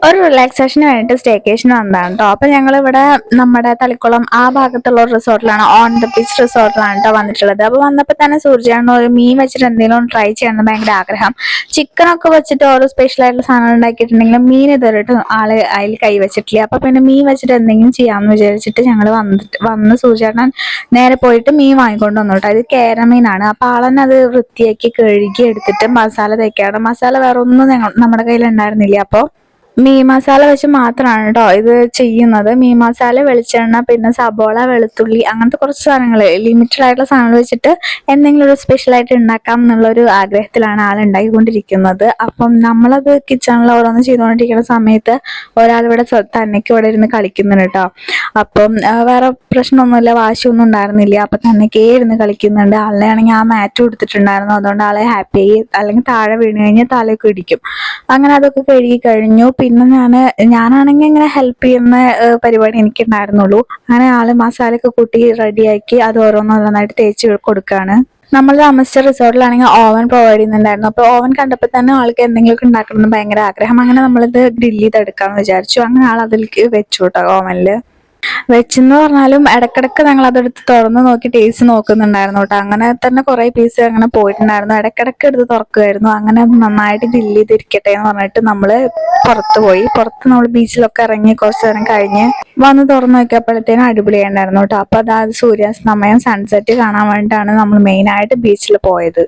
ഒരു റിലാക്സേഷന് വേണ്ടിയിട്ട് സ്റ്റേക്കേഷൻ വന്നതാണ് കേട്ടോ. അപ്പോൾ ഞങ്ങളിവിടെ നമ്മുടെ തളിക്കുളം ആ ഭാഗത്തുള്ള ഒരു റിസോർട്ടിലാണ്, ഓൺ ദ ബീച്ച് റിസോർട്ടിലാണ് കേട്ടോ വന്നിട്ടുള്ളത്. അപ്പോൾ വന്നപ്പോൾ തന്നെ സൂര്യാണ് ഒരു മീൻ വെച്ചിട്ട് എന്തെങ്കിലും ട്രൈ ചെയ്യണമെന്ന് ഭയങ്കര ആഗ്രഹം. ചിക്കനൊക്കെ വെച്ചിട്ട് ഓരോ സ്പെഷ്യൽ ആയിട്ടുള്ള സാധനങ്ങൾ ഉണ്ടാക്കിയിട്ടുണ്ടെങ്കിലും മീൻ ഇതുവരെയായിട്ട് ആള് അതിൽ കൈ വെച്ചിട്ടില്ല. അപ്പോൾ പിന്നെ മീൻ വെച്ചിട്ട് എന്തെങ്കിലും ചെയ്യാമെന്ന് വിചാരിച്ചിട്ട് ഞങ്ങൾ വന്ന് സൂര്യേട്ടൻ നേരെ പോയിട്ട് മീൻ വാങ്ങിക്കൊണ്ട് വന്നു കേട്ടോ. ഇത് കേരമീനാണ്. അപ്പോൾ ആളെന്നെ അത് വൃത്തിയാക്കി കഴുകി എടുത്തിട്ട് മസാല തേക്കാണ്. മസാല വേറെ ഒന്നും നമ്മുടെ കയ്യിൽ ഉണ്ടായിരുന്നില്ല. അപ്പോൾ മീൻ മസാല വെച്ച് മാത്രമാണ് കേട്ടോ ഇത് ചെയ്യുന്നത്. മീൻ മസാല, വെളിച്ചെണ്ണ, പിന്നെ സബോള, വെളുത്തുള്ളി, അങ്ങനത്തെ കുറച്ച് സാധനങ്ങൾ, ലിമിറ്റഡ് ആയിട്ടുള്ള സാധനങ്ങൾ വെച്ചിട്ട് എന്തെങ്കിലും ഒരു സ്പെഷ്യലായിട്ട് ഉണ്ടാക്കാം എന്നുള്ളൊരു ആഗ്രഹത്തിലാണ് ആൾ ഉണ്ടാക്കിക്കൊണ്ടിരിക്കുന്നത്. അപ്പം നമ്മളത് കിച്ചണിൽ ഓരോന്ന് ചെയ്തുകൊണ്ടിരിക്കുന്ന സമയത്ത് ഒരാളിവിടെ തന്നേക്ക് ഇവിടെ ഇരുന്ന് കളിക്കുന്നുണ്ട് കേട്ടോ. അപ്പം വേറെ പ്രശ്നമൊന്നുമില്ല, വാശിയൊന്നും ഉണ്ടായിരുന്നില്ല. അപ്പം തന്നേക്കേ ഇരുന്ന് കളിക്കുന്നുണ്ട്. ആളെ ആണെങ്കിൽ ആ മാറ്റ് കൊടുത്തിട്ടുണ്ടായിരുന്നു, അതുകൊണ്ട് ആളെ ഹാപ്പി ആയി. അല്ലെങ്കിൽ താഴെ വീണ് കഴിഞ്ഞാൽ തലയൊക്കെ ഇടിക്കും. അങ്ങനെ അതൊക്കെ കഴുകി കഴിഞ്ഞു. പിന്നെ ഞാനാണെങ്കിൽ ഇങ്ങനെ ഹെൽപ്പ് ചെയ്യുന്ന പരിപാടി എനിക്കുണ്ടായിരുന്നുള്ളൂ. അങ്ങനെ ആള് മസാലയൊക്കെ കൂട്ടി റെഡിയാക്കി അത് ഓരോന്നോരോന്നായിട്ട് തേച്ച് കൊടുക്കുകയാണ്. നമ്മൾ താമസിച്ച റിസോർട്ടിലാണെങ്കിൽ ഓവൻ പ്രൊവൈഡ് ചെയ്യുന്നുണ്ടായിരുന്നു. അപ്പോൾ ഓവൻ കണ്ടപ്പോൾ തന്നെ ആൾക്ക് എന്തെങ്കിലുമൊക്കെ ഉണ്ടാക്കണമെന്ന് ഭയങ്കര ആഗ്രഹം. അങ്ങനെ നമ്മളിത് ഗ്രില്ല് ചെയ്തെടുക്കാമെന്ന് വിചാരിച്ചു. അങ്ങനെ ആൾ അതിലേക്ക് വെച്ചു കേട്ടോ ഓവനിൽ. വെച്ചെന്ന് പറഞ്ഞാലും ഇടക്കിടക്ക് ഞങ്ങൾ അതെടുത്ത് തുറന്ന് നോക്കി ടേസ്റ്റ് നോക്കുന്നുണ്ടായിരുന്നു കേട്ടോ. അങ്ങനെ തന്നെ കുറേ പീസ് അങ്ങനെ പോയിട്ടുണ്ടായിരുന്നു. ഇടക്കിടക്ക് എടുത്ത് തുറക്കുമായിരുന്നു. അങ്ങനെ നന്നായിട്ട് ഗ്രില്ല് ചെയ്തിരിക്കട്ടെ എന്ന് പറഞ്ഞിട്ട് നമ്മൾ പുറത്ത് പോയി. പുറത്ത് നമ്മൾ ബീച്ചിലൊക്കെ ഇറങ്ങി കുറച്ച് നേരം കഴിഞ്ഞ് വന്ന് തുറന്ന് നോക്കിയപ്പോഴത്തേനും അടിപൊളിയായിട്ടുണ്ടായിരുന്നു കേട്ടോ. അപ്പോൾ അതായത് സൂര്യാസ്തമയം, സൺസെറ്റ് കാണാൻ വേണ്ടിയിട്ടാണ് നമ്മൾ മെയിനായിട്ട് ബീച്ചിൽ പോയത്.